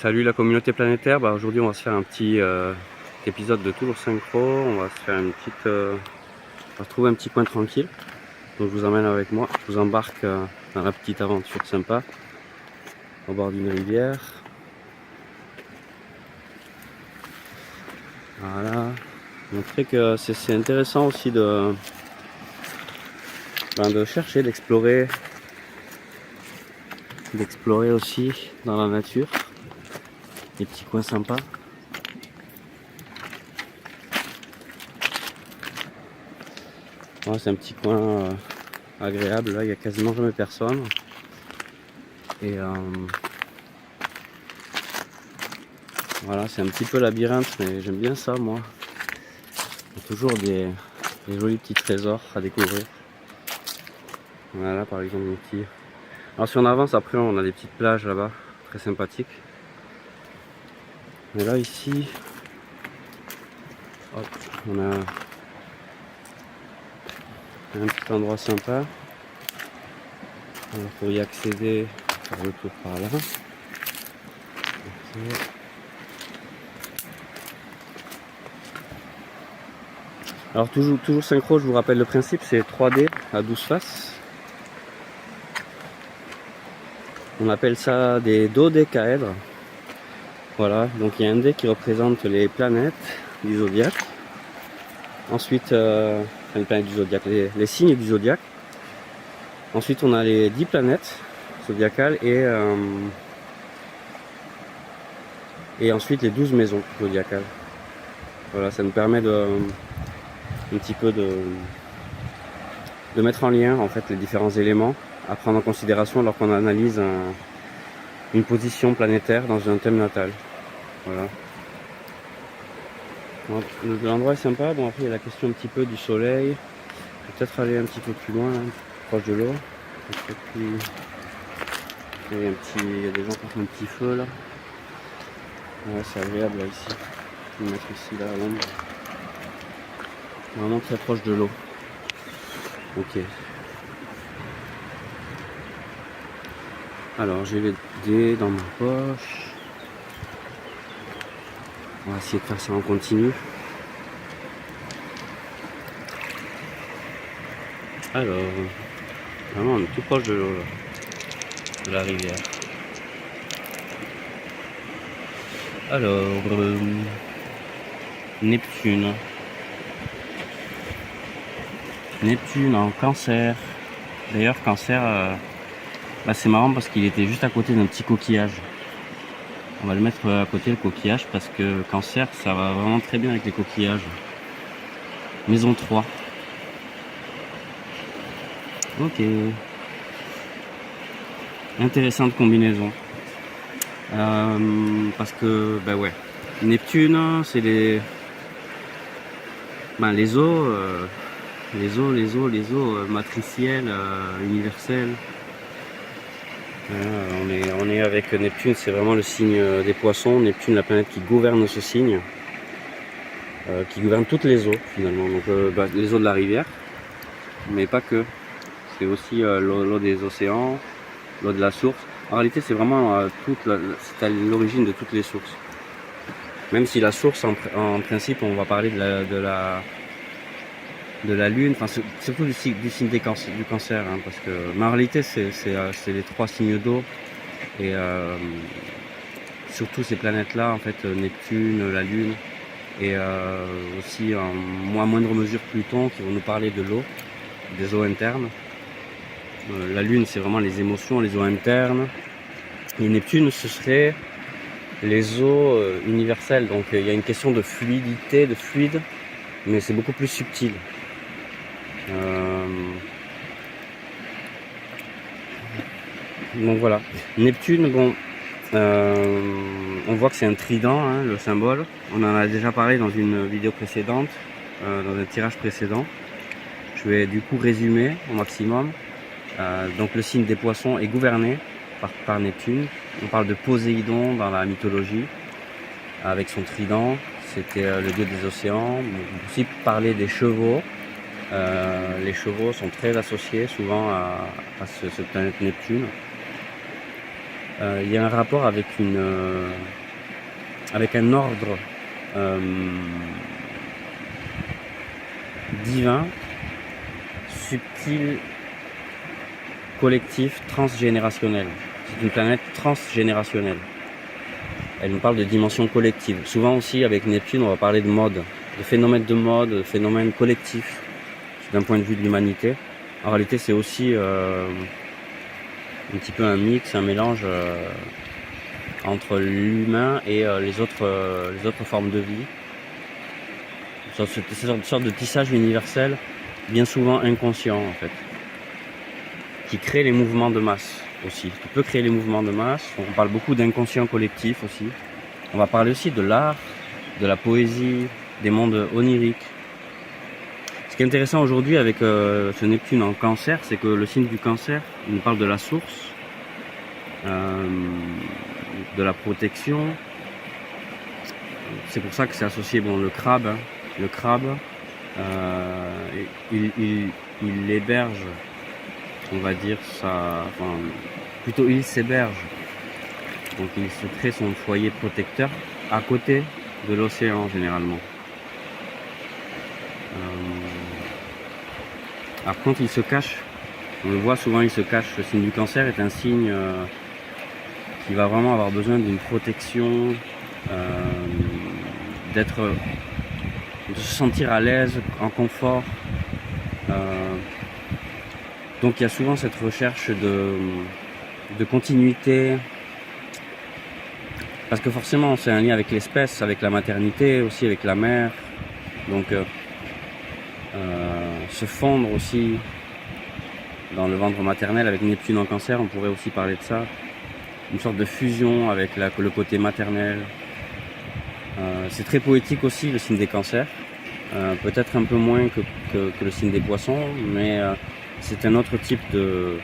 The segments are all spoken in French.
Salut la communauté planétaire, aujourd'hui on va se faire un petit épisode de Toujours Synchro, on va se faire une petite, on va se trouver un petit coin tranquille, donc je vous emmène avec moi, je vous embarque dans la petite aventure sympa, au bord d'une rivière, voilà, montrer que c'est intéressant aussi de chercher, d'explorer aussi dans la nature, des petits coins sympas. Ouais, c'est un petit coin agréable, là il n'y a quasiment jamais personne. Et voilà, c'est un petit peu labyrinthe, mais j'aime bien ça moi. Il y a toujours des jolis petits trésors à découvrir. Voilà, par exemple des petits. Alors si on avance, après on a des petites plages là-bas, très sympathiques. Mais là ici, hop, on a un petit endroit sympa. Alors pour y accéder, faire le tour par là. Okay. Alors toujours synchro, je vous rappelle le principe, c'est 3D à 12 faces. On appelle ça des dodécaèdres. Voilà, donc il y a un dé qui représente les planètes du zodiaque. Ensuite, les planètes du zodiaque, les signes du zodiaque. Ensuite, on a les 10 planètes zodiacales et ensuite les 12 maisons zodiacales. Voilà, ça nous permet un petit peu de mettre en lien en fait les différents éléments à prendre en considération lorsqu'on analyse une position planétaire dans un thème natal. Voilà. L'endroit est sympa, bon après il y a la question un petit peu du soleil. Je vais peut-être aller un petit peu plus loin, hein, proche de l'eau. Il y a des gens qui font un petit feu là. Ouais, c'est agréable là ici. Je vais me mettre ici là à l'ombre. Vraiment très proche de l'eau. Ok. Alors j'ai les dés dans ma poche. On va essayer de faire ça en continu. Alors, vraiment on est tout proche de l'eau là, de la rivière. Alors, Neptune. Neptune en Cancer. D'ailleurs Cancer, c'est marrant parce qu'il était juste à côté d'un petit coquillage. On va le mettre à côté le coquillage parce que Cancer ça va vraiment très bien avec les coquillages. Maison 3. Ok. Intéressante combinaison. Parce que ouais. Neptune c'est les eaux matricielles, universelles. On est avec Neptune, c'est vraiment le signe des poissons. Neptune, la planète qui gouverne ce signe, qui gouverne toutes les eaux finalement. Donc les eaux de la rivière, mais pas que. C'est aussi l'eau des océans, l'eau de la source. En réalité, c'est vraiment c'est à l'origine de toutes les sources. Même si la source, en principe, on va parler de la lune, enfin surtout du signe du cancer, hein, parce que mais en réalité c'est les 3 signes d'eau et surtout ces planètes là en fait, Neptune, la lune et aussi en moindre mesure Pluton, qui vont nous parler de l'eau, des eaux internes. La lune c'est vraiment les émotions, les eaux internes, et Neptune ce serait les eaux universelles. Donc il y a une question de fluidité, de fluide, mais c'est beaucoup plus subtil. Donc voilà, Neptune, on voit que c'est un trident, hein, le symbole. On en a déjà parlé dans une vidéo précédente, dans un tirage précédent. Je vais du coup résumer au maximum. Donc le signe des poissons est gouverné par Neptune. On parle de Poséidon dans la mythologie, avec son trident. C'était le dieu des océans. On peut aussi parler des chevaux. Les chevaux sont très associés souvent à cette planète Neptune. il y a un rapport avec avec un ordre divin, subtil, collectif, transgénérationnel. C'est une planète transgénérationnelle. Elle nous parle de dimension collective. Souvent aussi avec Neptune, on va parler de mode, de phénomènes de mode, de phénomènes collectifs, d'un point de vue de l'humanité. En réalité, c'est aussi un petit peu un mix, un mélange entre l'humain et les autres formes de vie. C'est une sorte de tissage universel, bien souvent inconscient en fait, qui crée les mouvements de masse aussi, qui peut créer les mouvements de masse. On parle beaucoup d'inconscient collectif aussi. On va parler aussi de l'art, de la poésie, des mondes oniriques. Ce qui est intéressant aujourd'hui avec ce Neptune en Cancer, c'est que le signe du Cancer, il nous parle de la source, de la protection. C'est pour ça que c'est associé, bon, le crabe. Hein. Le crabe, il héberge, on va dire, plutôt il s'héberge. Donc il se crée son foyer protecteur à côté de l'océan généralement. Alors quand il se cache, on le voit souvent, il se cache. Le signe du Cancer est un signe qui va vraiment avoir besoin d'une protection, de se sentir à l'aise, en confort. Donc il y a souvent cette recherche de continuité, parce que forcément c'est un lien avec l'espèce, avec la maternité, aussi avec la mère. Donc se fondre aussi dans le ventre maternel avec Neptune en Cancer, on pourrait aussi parler de ça. Une sorte de fusion avec le côté maternel. C'est très poétique aussi le signe des Cancers, peut-être un peu moins que le signe des Poissons, mais c'est un autre type de...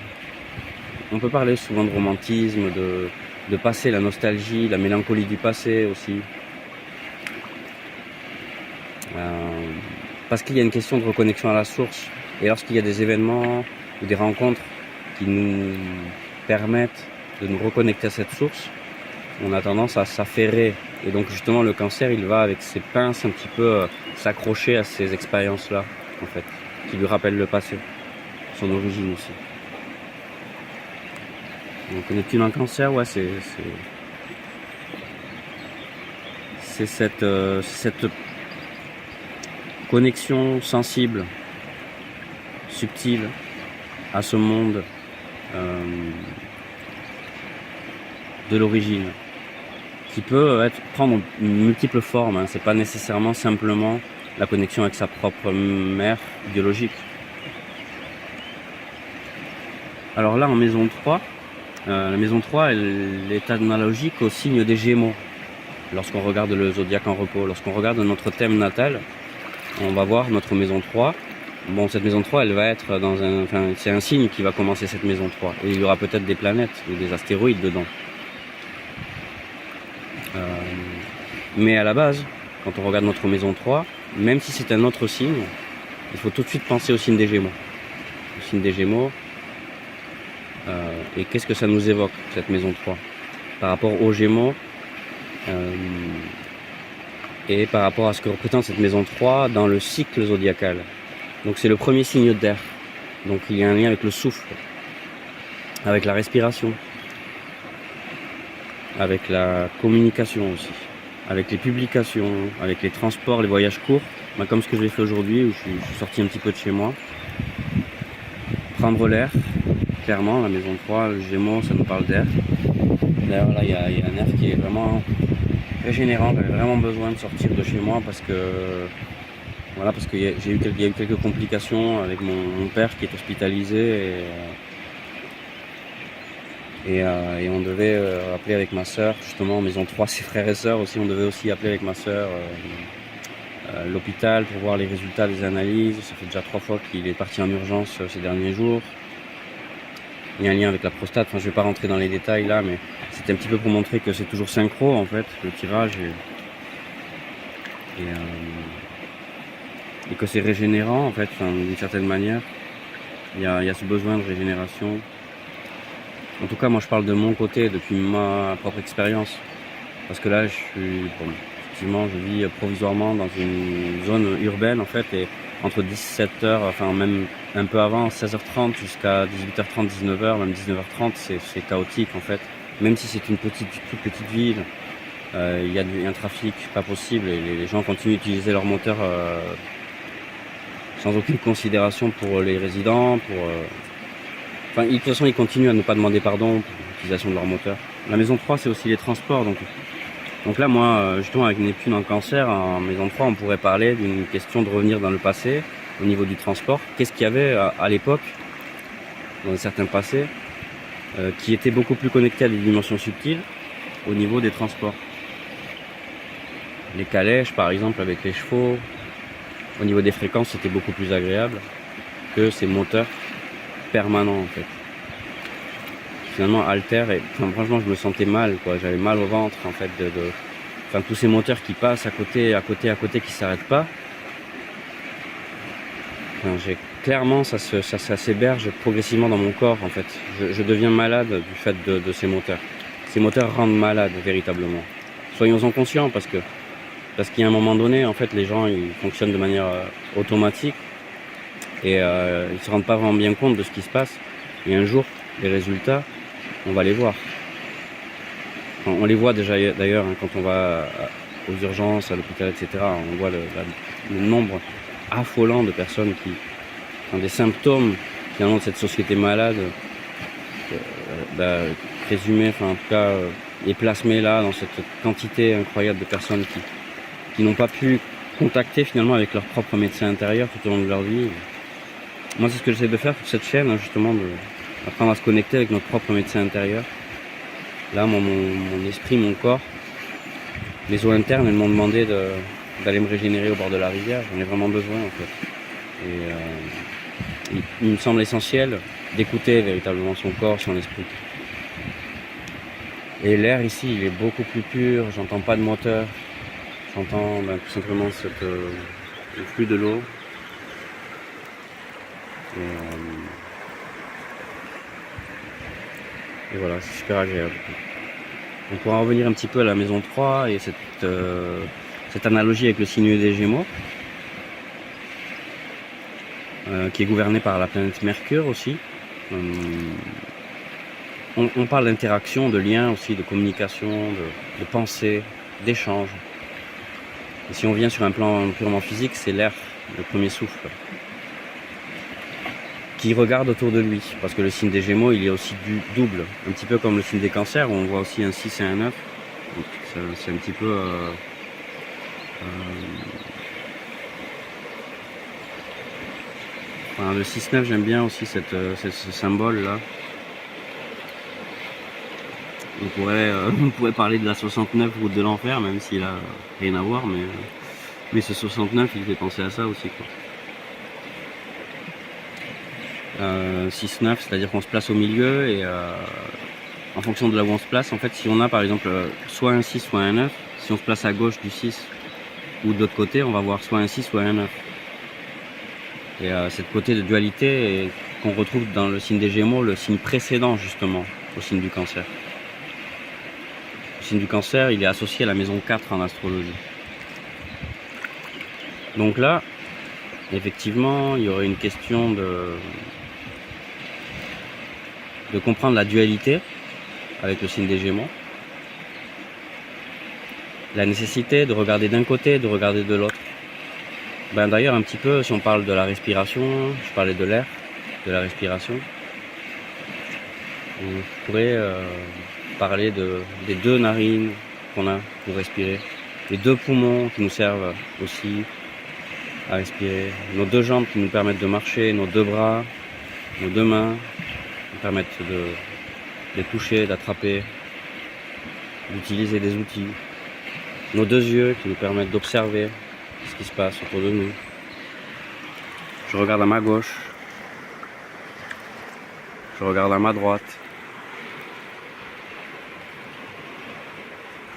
On peut parler souvent de romantisme, de passé, la nostalgie, la mélancolie du passé aussi. Parce qu'il y a une question de reconnexion à la source, et lorsqu'il y a des événements ou des rencontres qui nous permettent de nous reconnecter à cette source, on a tendance à s'affairer. Et donc justement le Cancer, il va avec ses pinces un petit peu s'accrocher à ces expériences-là, en fait, qui lui rappellent le passé, son origine aussi. Donc Neptune en Cancer, ouais, c'est cette connexion sensible, subtile à ce monde de l'origine, qui peut prendre multiples formes. Hein. C'est pas nécessairement simplement la connexion avec sa propre mère biologique. Alors là, en maison 3, la maison 3, elle est analogique au signe des Gémeaux. Lorsqu'on regarde le zodiaque en repos, lorsqu'on regarde notre thème natal, on va voir notre maison 3. Bon, cette maison 3, elle va être dans c'est un signe qui va commencer cette maison 3. Et il y aura peut-être des planètes ou des astéroïdes dedans. Mais à la base, quand on regarde notre maison 3, même si c'est un autre signe, il faut tout de suite penser au signe des Gémeaux. Le signe des Gémeaux. Et qu'est-ce que ça nous évoque, cette maison 3, par rapport aux Gémeaux, et par rapport à ce que représente cette maison 3 dans le cycle zodiacal. Donc c'est le premier signe d'air. Donc il y a un lien avec le souffle, avec la respiration, avec la communication aussi, avec les publications, avec les transports, les voyages courts, comme ce que j'ai fait aujourd'hui, où je suis sorti un petit peu de chez moi. Prendre l'air, clairement, la maison 3, le Gémeaux, ça nous parle d'air. D'ailleurs là, il y a un air qui est vraiment régénérant. J'avais vraiment besoin de sortir de chez moi parce que il y a eu quelques complications avec mon père qui est hospitalisé, et on devait appeler avec ma soeur, justement, maison 3, ses frères et sœurs aussi, on devait aussi appeler avec ma soeur l'hôpital pour voir les résultats des analyses. Ça fait déjà 3 fois qu'il est parti en urgence ces derniers jours. Il y a un lien avec la prostate, je ne vais pas rentrer dans les détails là, mais c'était un petit peu pour montrer que c'est toujours synchro en fait, le tirage, et que c'est régénérant en fait, d'une certaine manière. Il y a ce besoin de régénération. En tout cas, moi je parle de mon côté depuis ma propre expérience. Parce que là, bon, effectivement, je vis provisoirement dans une zone urbaine en fait, et entre 17h, enfin même un peu avant, 16h30 jusqu'à 18h30, 19h, même 19h30, c'est chaotique en fait. Même si c'est une toute petite ville, il y a un trafic pas possible et les gens continuent d'utiliser leur moteur sans aucune considération pour les résidents, Enfin, de toute façon, ils continuent à ne pas demander pardon pour l'utilisation de leur moteur. La maison 3, c'est aussi les transports. Donc là, moi, justement, avec Neptune en cancer, en maison 3, on pourrait parler d'une question de revenir dans le passé, au niveau du transport. Qu'est-ce qu'il y avait à l'époque, dans un certain passé, qui était beaucoup plus connecté à des dimensions subtiles, au niveau des transports. Les calèches, par exemple, avec les chevaux, au niveau des fréquences, c'était beaucoup plus agréable que ces moteurs permanents, en fait. Finalement, Alter, et enfin, franchement, je me sentais mal, quoi. J'avais mal au ventre, en fait, enfin, tous ces moteurs qui passent à côté, qui s'arrêtent pas. Enfin, clairement, ça s'héberge progressivement dans mon corps, en fait. Je deviens malade du fait de ces moteurs. Ces moteurs rendent malade, véritablement. Soyons-en conscients, parce qu'il y a un moment donné, en fait, les gens, ils fonctionnent de manière automatique, et ils se rendent pas vraiment bien compte de ce qui se passe. Et un jour, les résultats, on va les voir. Enfin, on les voit déjà d'ailleurs, hein, quand on va aux urgences, à l'hôpital, etc. On voit le nombre affolant de personnes qui ont des symptômes finalement de cette société malade, présumés, enfin en tout cas, et plasmés là dans cette quantité incroyable de personnes qui n'ont pas pu contacter finalement avec leur propre médecin intérieur tout au long de leur vie. Moi, c'est ce que j'essaie de faire sur cette chaîne, hein, justement, d'apprendre à se connecter avec notre propre médecin intérieur. Là, mon esprit, mon corps, les eaux internes, elles m'ont demandé d'aller me régénérer au bord de la rivière. J'en ai vraiment besoin, en fait. Et il me semble essentiel d'écouter véritablement son corps, son esprit. Et l'air ici, il est beaucoup plus pur. J'entends pas de moteur. J'entends tout simplement le flux de l'eau. Et voilà, c'est super agréable. On pourra revenir un petit peu à la maison 3 et cette analogie avec le signe des Gémeaux, qui est gouverné par la planète Mercure aussi. On parle d'interaction, de lien aussi, de communication, de pensée, d'échange. Et si on vient sur un plan purement physique, c'est l'air, le premier souffle, qui regarde autour de lui, parce que le signe des Gémeaux, il est aussi du double, un petit peu comme le signe des Cancers, où on voit aussi un 6 et un 9. C'est un petit peu enfin, le 6-9, j'aime bien aussi ce symbole là. On pourrait parler de la 69 route de l'enfer, même s'il a rien à voir, mais ce 69, il fait penser à ça aussi, quoi. 6-9, c'est-à-dire qu'on se place au milieu, et en fonction de là où on se place, en fait, si on a par exemple soit un 6, soit un 9, si on se place à gauche du 6 ou de l'autre côté, on va voir soit un 6, soit un 9. Et cette côté de dualité qu'on retrouve dans le signe des Gémeaux, le signe précédent justement au signe du Cancer. Le signe du Cancer, il est associé à la maison 4 en astrologie. Donc là, effectivement, il y aurait une question de comprendre la dualité avec le signe des Gémeaux. La nécessité de regarder d'un côté, de regarder de l'autre. D'ailleurs, un petit peu, si on parle de la respiration, je parlais de l'air, de la respiration. On pourrait parler des deux narines qu'on a pour respirer, les deux poumons qui nous servent aussi à respirer, nos deux jambes qui nous permettent de marcher, nos deux bras, nos deux mains qui nous permettent de toucher, d'attraper, d'utiliser des outils, nos deux yeux qui nous permettent d'observer ce qui se passe autour de nous. Je regarde à ma gauche, je regarde à ma droite.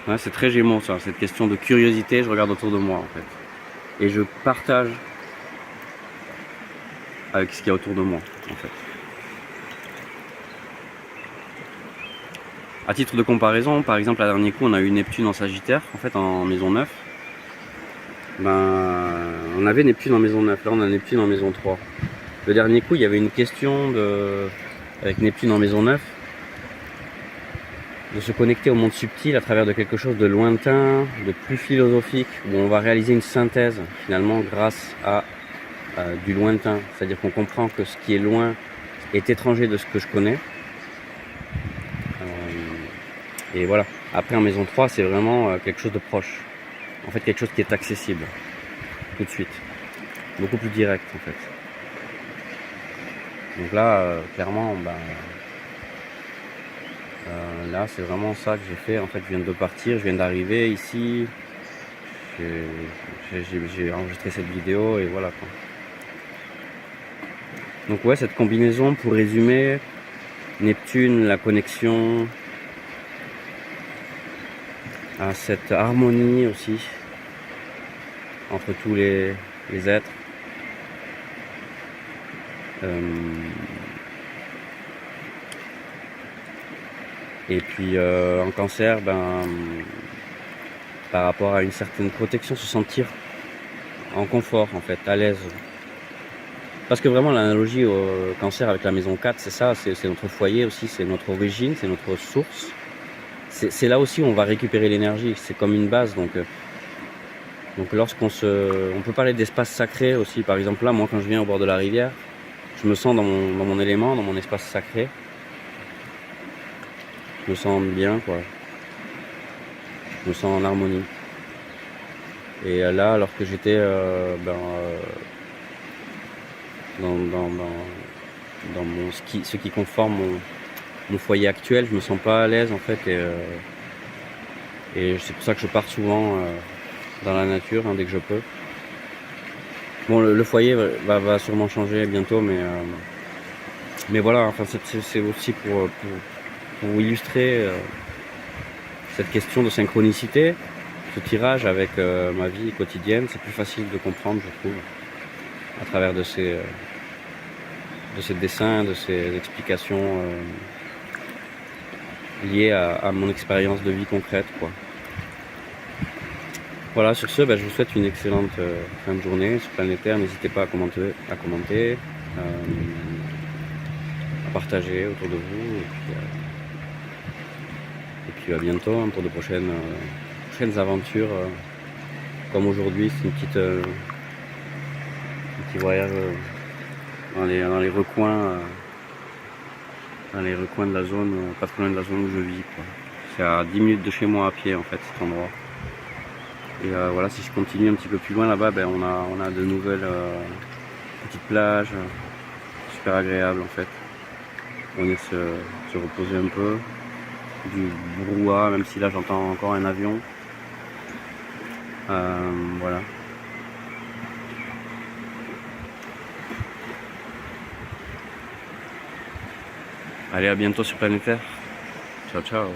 Ouais, c'est très Gémeaux ça, cette question de curiosité, je regarde autour de moi en fait. Et je partage avec ce qu'il y a autour de moi en fait. À titre de comparaison, par exemple, à dernier coup, on a eu Neptune en Sagittaire, en fait, en maison 9. On avait Neptune en maison 9, là on a Neptune en maison 3. Le dernier coup, il y avait une question avec Neptune en maison 9, de se connecter au monde subtil à travers de quelque chose de lointain, de plus philosophique, où on va réaliser une synthèse finalement grâce à du lointain. C'est-à-dire qu'on comprend que ce qui est loin est étranger de ce que je connais. Et voilà. Après en maison 3, c'est vraiment quelque chose de proche. En fait, quelque chose qui est accessible tout de suite. Beaucoup plus direct en fait. Donc là, clairement, là c'est vraiment ça que j'ai fait. En fait, je viens de partir, je viens d'arriver ici. J'ai enregistré cette vidéo et voilà quoi. Donc ouais, cette combinaison, pour résumer, Neptune, la connexion à cette harmonie aussi entre tous les êtres. Et puis en Cancer, par rapport à une certaine protection, se sentir en confort en fait, à l'aise. Parce que vraiment l'analogie au Cancer avec la maison 4, c'est ça, c'est notre foyer aussi, c'est notre origine, c'est notre source. C'est là aussi où on va récupérer l'énergie, c'est comme une base. Donc on peut parler d'espace sacré aussi. Par exemple là, moi quand je viens au bord de la rivière, je me sens dans mon élément, dans mon espace sacré. Je me sens bien quoi. Je me sens en harmonie. Et là, alors que j'étais dans ce qui conforme mon foyer actuel, je me sens pas à l'aise en fait. Et c'est pour ça que je pars souvent dans la nature dès que je peux. Bon, le foyer va sûrement changer bientôt, mais voilà, enfin c'est aussi pour illustrer cette question de synchronicité, ce tirage avec ma vie quotidienne. C'est plus facile de comprendre, je trouve, à travers de ces dessins, de ces explications liées à mon expérience de vie concrète, quoi. Voilà, sur ce, je vous souhaite une excellente fin de journée sur Planétaire. N'hésitez pas à commenter, à partager autour de vous. Et puis à bientôt pour de prochaines aventures. Comme aujourd'hui, c'est un petit voyage dans les recoins de la zone, pas trop loin de la zone où je vis, quoi. C'est à 10 minutes de chez moi à pied en fait, cet endroit. Et voilà, si je continue un petit peu plus loin là-bas, on a de nouvelles petites plages, super agréables en fait. On vient se reposer un peu, du brouhaha, même si là j'entends encore un avion. Voilà. Allez, à bientôt sur Planétaire. Ciao, ciao.